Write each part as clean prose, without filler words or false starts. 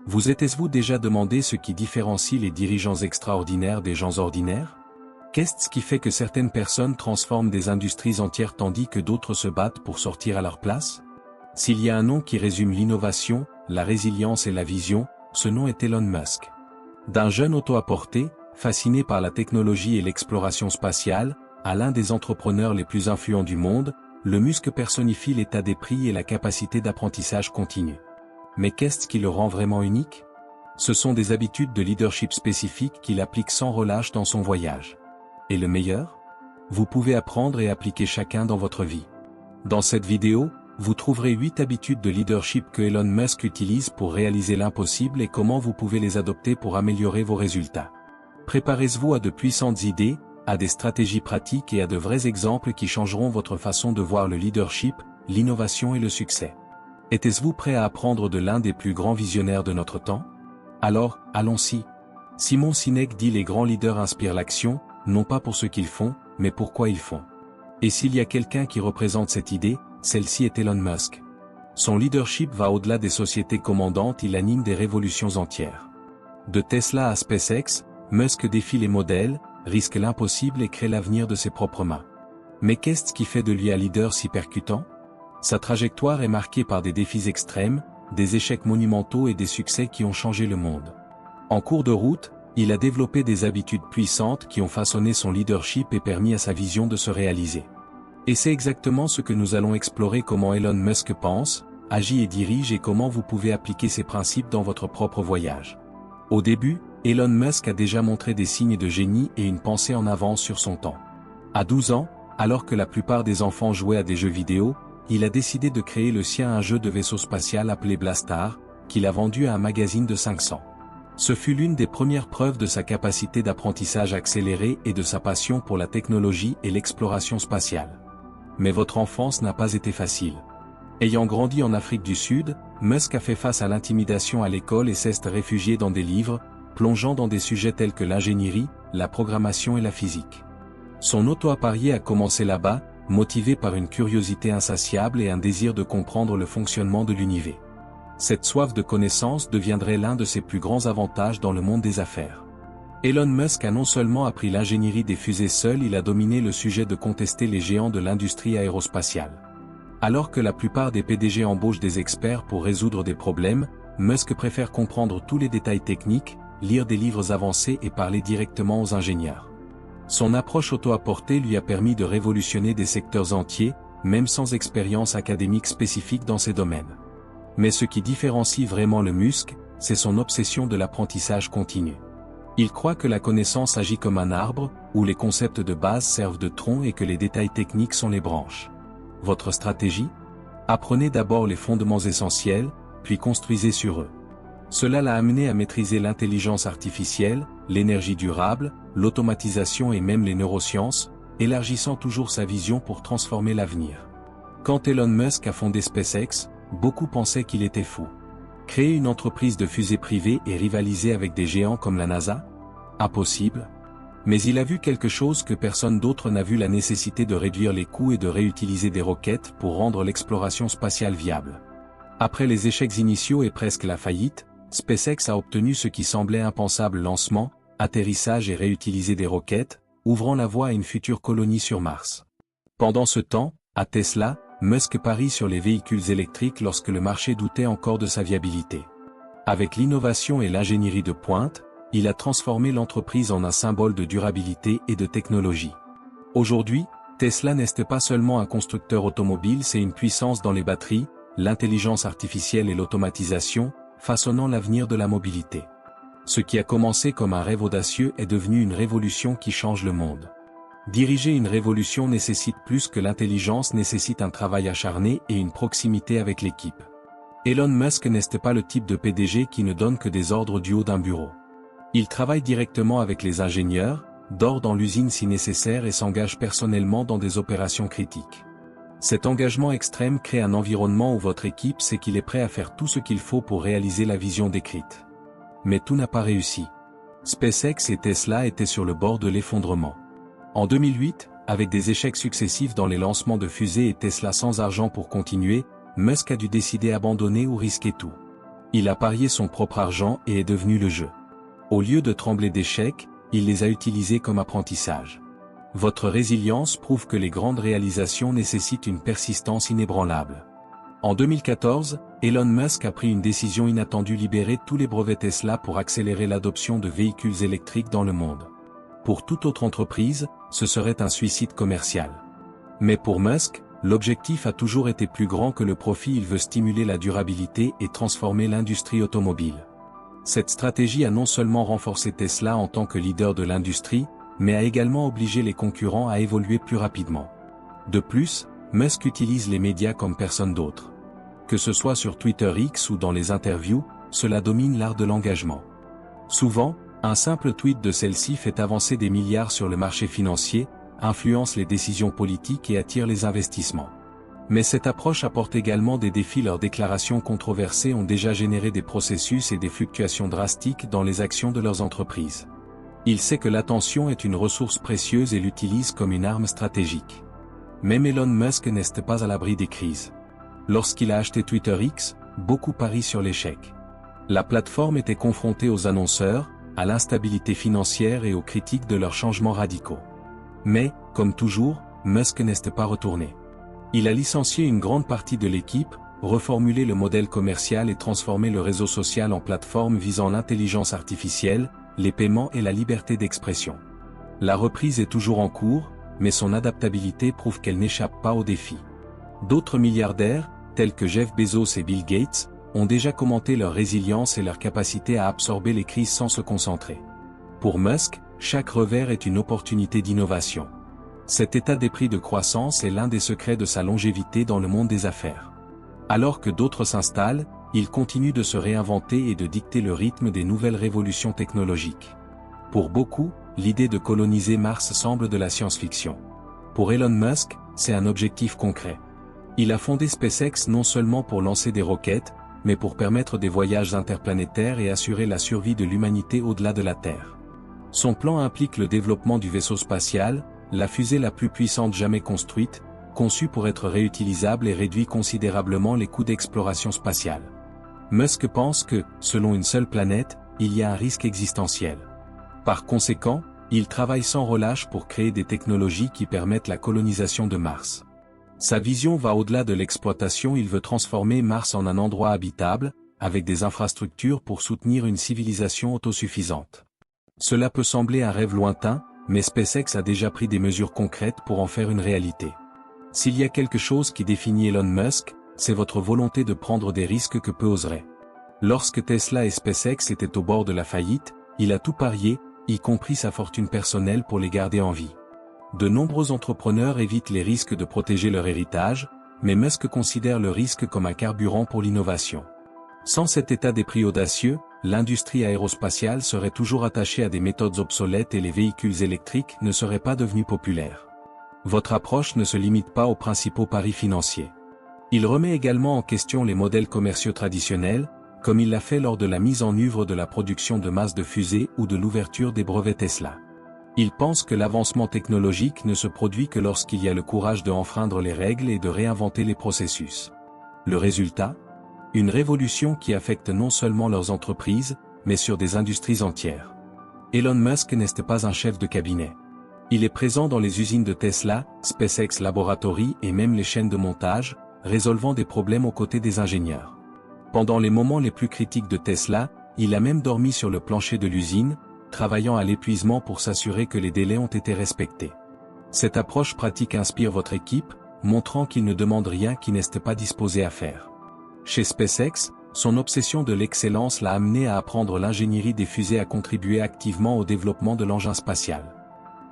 Vous êtes-vous déjà demandé ce qui différencie les dirigeants extraordinaires des gens ordinaires? Qu'est-ce qui fait que certaines personnes transforment des industries entières tandis que d'autres se battent pour sortir à leur place? S'il y a un nom qui résume l'innovation, la résilience et la vision, ce nom est Elon Musk. D'un jeune auto-apporté, fasciné par la technologie et l'exploration spatiale, à l'un des entrepreneurs les plus influents du monde, le Musk personnifie l'état d'esprit et la capacité d'apprentissage continu. Mais qu'est-ce qui le rend vraiment unique? Ce sont des habitudes de leadership spécifiques qu'il applique sans relâche dans son voyage. Et le meilleur? Vous pouvez apprendre et appliquer chacun dans votre vie. Dans cette vidéo, vous trouverez 8 habitudes de leadership que Elon Musk utilise pour réaliser l'impossible et comment vous pouvez les adopter pour améliorer vos résultats. Préparez-vous à de puissantes idées, à des stratégies pratiques et à de vrais exemples qui changeront votre façon de voir le leadership, l'innovation et le succès. Êtes-vous prêt à apprendre de l'un des plus grands visionnaires de notre temps? Alors, allons-y. Simon Sinek dit: les grands leaders inspirent l'action, non pas pour ce qu'ils font, mais pourquoi ils font. Et s'il y a quelqu'un qui représente cette idée, celle-ci est Elon Musk. Son leadership va au-delà des sociétés commandantes, il anime des révolutions entières. De Tesla à SpaceX, Musk défie les modèles, risque l'impossible et crée l'avenir de ses propres mains. Mais qu'est-ce qui fait de lui un leader si percutant? Sa trajectoire est marquée par des défis extrêmes, des échecs monumentaux et des succès qui ont changé le monde. En cours de route, il a développé des habitudes puissantes qui ont façonné son leadership et permis à sa vision de se réaliser. Et c'est exactement ce que nous allons explorer: comment Elon Musk pense, agit et dirige et comment vous pouvez appliquer ces principes dans votre propre voyage. Au début, Elon Musk a déjà montré des signes de génie et une pensée en avance sur son temps. À 12 ans, alors que la plupart des enfants jouaient à des jeux vidéo, il a décidé de créer le sien, un jeu de vaisseau spatial appelé Blastar, qu'il a vendu à un magazine de 500. Ce fut l'une des premières preuves de sa capacité d'apprentissage accéléré et de sa passion pour la technologie et l'exploration spatiale. Mais votre enfance n'a pas été facile. Ayant grandi en Afrique du Sud, Musk a fait face à l'intimidation à l'école et s'est réfugié dans des livres, plongeant dans des sujets tels que l'ingénierie, la programmation et la physique. Son auto-appareil a commencé là-bas, motivé par une curiosité insatiable et un désir de comprendre le fonctionnement de l'univers. Cette soif de connaissance deviendrait l'un de ses plus grands avantages dans le monde des affaires. Elon Musk a non seulement appris l'ingénierie des fusées seul, il a dominé le sujet de contester les géants de l'industrie aérospatiale. Alors que la plupart des PDG embauchent des experts pour résoudre des problèmes, Musk préfère comprendre tous les détails techniques, lire des livres avancés et parler directement aux ingénieurs. Son approche auto-apportée lui a permis de révolutionner des secteurs entiers, même sans expérience académique spécifique dans ces domaines. Mais ce qui différencie vraiment le Musk, c'est son obsession de l'apprentissage continu. Il croit que la connaissance agit comme un arbre, où les concepts de base servent de tronc et que les détails techniques sont les branches. Votre stratégie? Apprenez d'abord les fondements essentiels, puis construisez sur eux. Cela l'a amené à maîtriser l'intelligence artificielle, l'énergie durable, l'automatisation et même les neurosciences, élargissant toujours sa vision pour transformer l'avenir. Quand Elon Musk a fondé SpaceX, beaucoup pensaient qu'il était fou. Créer une entreprise de fusées privée et rivaliser avec des géants comme la NASA? Impossible. Mais il a vu quelque chose que personne d'autre n'a vu: la nécessité de réduire les coûts et de réutiliser des roquettes pour rendre l'exploration spatiale viable. Après les échecs initiaux et presque la faillite, SpaceX a obtenu ce qui semblait impensable: lancement, atterrissage et réutiliser des roquettes, ouvrant la voie à une future colonie sur Mars. Pendant ce temps, à Tesla, Musk parie sur les véhicules électriques lorsque le marché doutait encore de sa viabilité. Avec l'innovation et l'ingénierie de pointe, il a transformé l'entreprise en un symbole de durabilité et de technologie. Aujourd'hui, Tesla n'est pas seulement un constructeur automobile, c'est une puissance dans les batteries, l'intelligence artificielle et l'automatisation, façonnant l'avenir de la mobilité. Ce qui a commencé comme un rêve audacieux est devenu une révolution qui change le monde. Diriger une révolution nécessite plus que l'intelligence, nécessite un travail acharné et une proximité avec l'équipe. Elon Musk n'est pas le type de PDG qui ne donne que des ordres du haut d'un bureau. Il travaille directement avec les ingénieurs, dort dans l'usine si nécessaire et s'engage personnellement dans des opérations critiques. Cet engagement extrême crée un environnement où votre équipe sait qu'il est prêt à faire tout ce qu'il faut pour réaliser la vision décrite. Mais tout n'a pas réussi. SpaceX et Tesla étaient sur le bord de l'effondrement. En 2008, avec des échecs successifs dans les lancements de fusées et Tesla sans argent pour continuer, Musk a dû décider d'abandonner ou risquer tout. Il a parié son propre argent et est devenu le jeu. Au lieu de trembler d'échecs, il les a utilisés comme apprentissage. Votre résilience prouve que les grandes réalisations nécessitent une persistance inébranlable. En 2014, Elon Musk a pris une décision inattendue: libérer tous les brevets Tesla pour accélérer l'adoption de véhicules électriques dans le monde. Pour toute autre entreprise, ce serait un suicide commercial. Mais pour Musk, l'objectif a toujours été plus grand que le profit. Il veut stimuler la durabilité et transformer l'industrie automobile. Cette stratégie a non seulement renforcé Tesla en tant que leader de l'industrie, mais a également obligé les concurrents à évoluer plus rapidement. De plus, Musk utilise les médias comme personne d'autre. Que ce soit sur Twitter X ou dans les interviews, cela domine l'art de l'engagement. Souvent, un simple tweet de celle-ci fait avancer des milliards sur le marché financier, influence les décisions politiques et attire les investissements. Mais cette approche apporte également des défis. Leurs déclarations controversées ont déjà généré des processus et des fluctuations drastiques dans les actions de leurs entreprises. Il sait que l'attention est une ressource précieuse et l'utilise comme une arme stratégique. Même Elon Musk n'est pas à l'abri des crises. Lorsqu'il a acheté Twitter X, beaucoup parient sur l'échec. La plateforme était confrontée aux annonceurs, à l'instabilité financière et aux critiques de leurs changements radicaux. Mais, comme toujours, Musk n'est pas retourné. Il a licencié une grande partie de l'équipe, reformulé le modèle commercial et transformé le réseau social en plateforme visant l'intelligence artificielle, les paiements et la liberté d'expression. La reprise est toujours en cours, mais son adaptabilité prouve qu'elle n'échappe pas aux défis. D'autres milliardaires, tels que Jeff Bezos et Bill Gates, ont déjà commenté leur résilience et leur capacité à absorber les crises sans se concentrer. Pour Musk, chaque revers est une opportunité d'innovation. Cet état d'esprit de croissance est l'un des secrets de sa longévité dans le monde des affaires. Alors que d'autres s'installent, il continue de se réinventer et de dicter le rythme des nouvelles révolutions technologiques. Pour beaucoup, l'idée de coloniser Mars semble de la science-fiction. Pour Elon Musk, c'est un objectif concret. Il a fondé SpaceX non seulement pour lancer des roquettes, mais pour permettre des voyages interplanétaires et assurer la survie de l'humanité au-delà de la Terre. Son plan implique le développement du vaisseau spatial, la fusée la plus puissante jamais construite, conçue pour être réutilisable et réduit considérablement les coûts d'exploration spatiale. Musk pense que, selon une seule planète, il y a un risque existentiel. Par conséquent, il travaille sans relâche pour créer des technologies qui permettent la colonisation de Mars. Sa vision va au-delà de l'exploitation. Il veut transformer Mars en un endroit habitable, avec des infrastructures pour soutenir une civilisation autosuffisante. Cela peut sembler un rêve lointain, mais SpaceX a déjà pris des mesures concrètes pour en faire une réalité. S'il y a quelque chose qui définit Elon Musk, c'est votre volonté de prendre des risques que peu oseraient. Lorsque Tesla et SpaceX étaient au bord de la faillite, il a tout parié, y compris sa fortune personnelle pour les garder en vie. De nombreux entrepreneurs évitent les risques de protéger leur héritage, mais Musk considère le risque comme un carburant pour l'innovation. Sans cet état d'esprit audacieux, l'industrie aérospatiale serait toujours attachée à des méthodes obsolètes et les véhicules électriques ne seraient pas devenus populaires. Votre approche ne se limite pas aux principaux paris financiers. Il remet également en question les modèles commerciaux traditionnels, comme il l'a fait lors de la mise en œuvre de la production de masse de fusées ou de l'ouverture des brevets Tesla. Il pense que l'avancement technologique ne se produit que lorsqu'il y a le courage de enfreindre les règles et de réinventer les processus. Le résultat ? Une révolution qui affecte non seulement leurs entreprises, mais sur des industries entières. Elon Musk n'est pas un chef de cabinet. Il est présent dans les usines de Tesla, SpaceX Laboratory et même les chaînes de montage, résolvant des problèmes aux côtés des ingénieurs. Pendant les moments les plus critiques de Tesla, il a même dormi sur le plancher de l'usine, travaillant à l'épuisement pour s'assurer que les délais ont été respectés. Cette approche pratique inspire votre équipe, montrant qu'il ne demande rien qu'il n'est pas disposé à faire. Chez SpaceX, son obsession de l'excellence l'a amené à apprendre l'ingénierie des fusées, à contribuer activement au développement de l'engin spatial.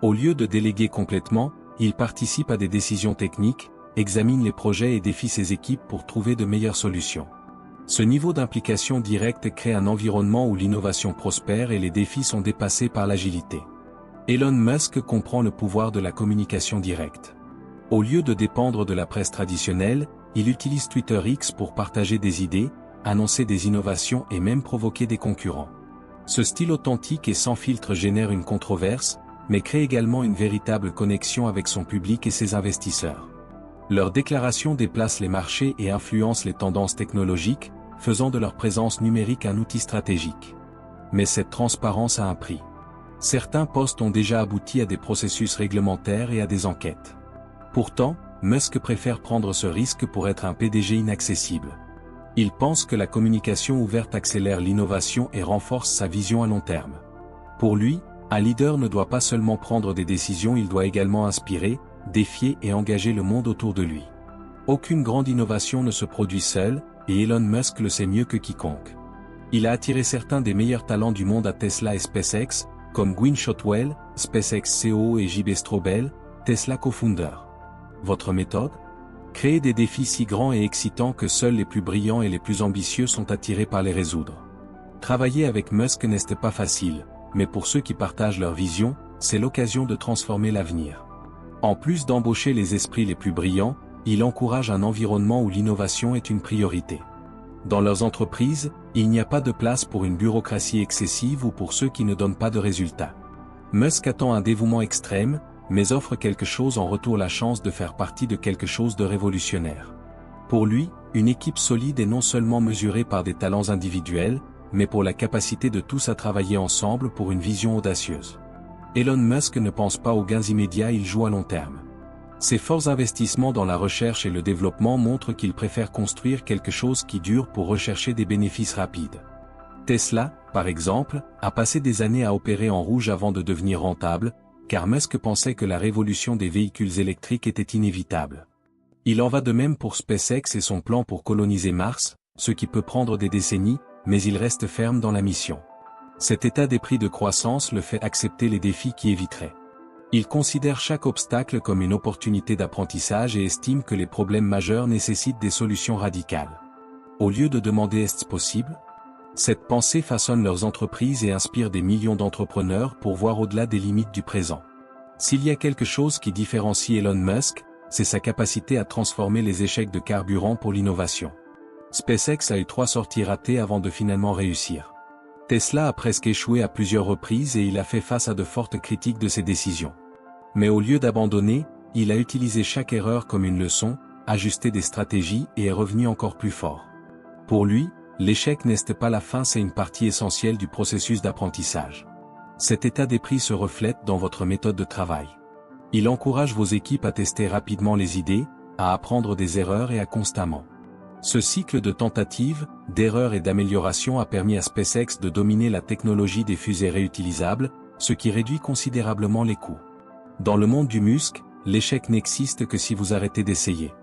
Au lieu de déléguer complètement, il participe à des décisions techniques, examine les projets et défie ses équipes pour trouver de meilleures solutions. Ce niveau d'implication directe crée un environnement où l'innovation prospère et les défis sont dépassés par l'agilité. Elon Musk comprend le pouvoir de la communication directe. Au lieu de dépendre de la presse traditionnelle, il utilise Twitter X pour partager des idées, annoncer des innovations et même provoquer des concurrents. Ce style authentique et sans filtre génère une controverse, mais crée également une véritable connexion avec son public et ses investisseurs. Leurs déclarations déplacent les marchés et influencent les tendances technologiques, faisant de leur présence numérique un outil stratégique. Mais cette transparence a un prix. Certains postes ont déjà abouti à des processus réglementaires et à des enquêtes. Pourtant, Musk préfère prendre ce risque pour être un PDG inaccessible. Il pense que la communication ouverte accélère l'innovation et renforce sa vision à long terme. Pour lui, un leader ne doit pas seulement prendre des décisions, il doit également inspirer, défier et engager le monde autour de lui. Aucune grande innovation ne se produit seule, et Elon Musk le sait mieux que quiconque. Il a attiré certains des meilleurs talents du monde à Tesla et SpaceX, comme Gwynne Shotwell, SpaceX CEO et J.B. Straubel, Tesla co-founder. Votre méthode ? Créer des défis si grands et excitants que seuls les plus brillants et les plus ambitieux sont attirés par les résoudre. Travailler avec Musk n'est pas facile, mais pour ceux qui partagent leur vision, c'est l'occasion de transformer l'avenir. En plus d'embaucher les esprits les plus brillants, il encourage un environnement où l'innovation est une priorité. Dans leurs entreprises, il n'y a pas de place pour une bureaucratie excessive ou pour ceux qui ne donnent pas de résultats. Musk attend un dévouement extrême, mais offre quelque chose en retour, la chance de faire partie de quelque chose de révolutionnaire. Pour lui, une équipe solide est non seulement mesurée par des talents individuels, mais pour la capacité de tous à travailler ensemble pour une vision audacieuse. Elon Musk ne pense pas aux gains immédiats, il joue à long terme. Ses forts investissements dans la recherche et le développement montrent qu'il préfère construire quelque chose qui dure pour rechercher des bénéfices rapides. Tesla, par exemple, a passé des années à opérer en rouge avant de devenir rentable, car Musk pensait que la révolution des véhicules électriques était inévitable. Il en va de même pour SpaceX et son plan pour coloniser Mars, ce qui peut prendre des décennies, mais il reste ferme dans la mission. Cet état d'esprit de croissance le fait accepter les défis qui éviteraient. Il considère chaque obstacle comme une opportunité d'apprentissage et estime que les problèmes majeurs nécessitent des solutions radicales. Au lieu de demander est-ce possible ? Cette pensée façonne leurs entreprises et inspire des millions d'entrepreneurs pour voir au-delà des limites du présent. S'il y a quelque chose qui différencie Elon Musk, c'est sa capacité à transformer les échecs de carburant pour l'innovation. SpaceX a eu 3 sorties ratées avant de finalement réussir. Tesla a presque échoué à plusieurs reprises et il a fait face à de fortes critiques de ses décisions. Mais au lieu d'abandonner, il a utilisé chaque erreur comme une leçon, ajusté des stratégies et est revenu encore plus fort. Pour lui, l'échec n'est pas la fin, c'est une partie essentielle du processus d'apprentissage. Cet état d'esprit se reflète dans votre méthode de travail. Il encourage vos équipes à tester rapidement les idées, à apprendre des erreurs et à constamment. Ce cycle de tentatives, d'erreurs et d'amélioration a permis à SpaceX de dominer la technologie des fusées réutilisables, ce qui réduit considérablement les coûts. Dans le monde du muscle, l'échec n'existe que si vous arrêtez d'essayer.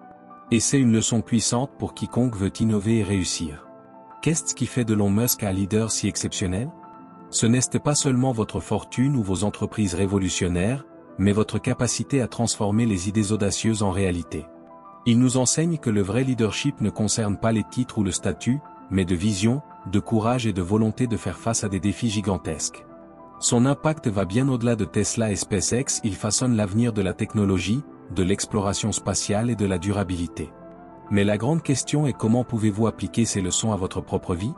Et c'est une leçon puissante pour quiconque veut innover et réussir. Qu'est-ce qui fait d'Elon Musk un leader si exceptionnel ? Ce n'est pas seulement votre fortune ou vos entreprises révolutionnaires, mais votre capacité à transformer les idées audacieuses en réalité. Il nous enseigne que le vrai leadership ne concerne pas les titres ou le statut, mais de vision, de courage et de volonté de faire face à des défis gigantesques. Son impact va bien au-delà de Tesla et SpaceX, il façonne l'avenir de la technologie, de l'exploration spatiale et de la durabilité. Mais la grande question est comment pouvez-vous appliquer ces leçons à votre propre vie ?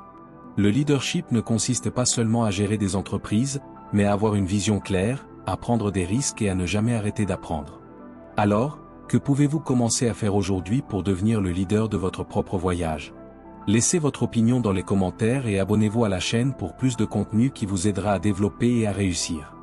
Le leadership ne consiste pas seulement à gérer des entreprises, mais à avoir une vision claire, à prendre des risques et à ne jamais arrêter d'apprendre. Alors, que pouvez-vous commencer à faire aujourd'hui pour devenir le leader de votre propre voyage ? Laissez votre opinion dans les commentaires et abonnez-vous à la chaîne pour plus de contenu qui vous aidera à développer et à réussir.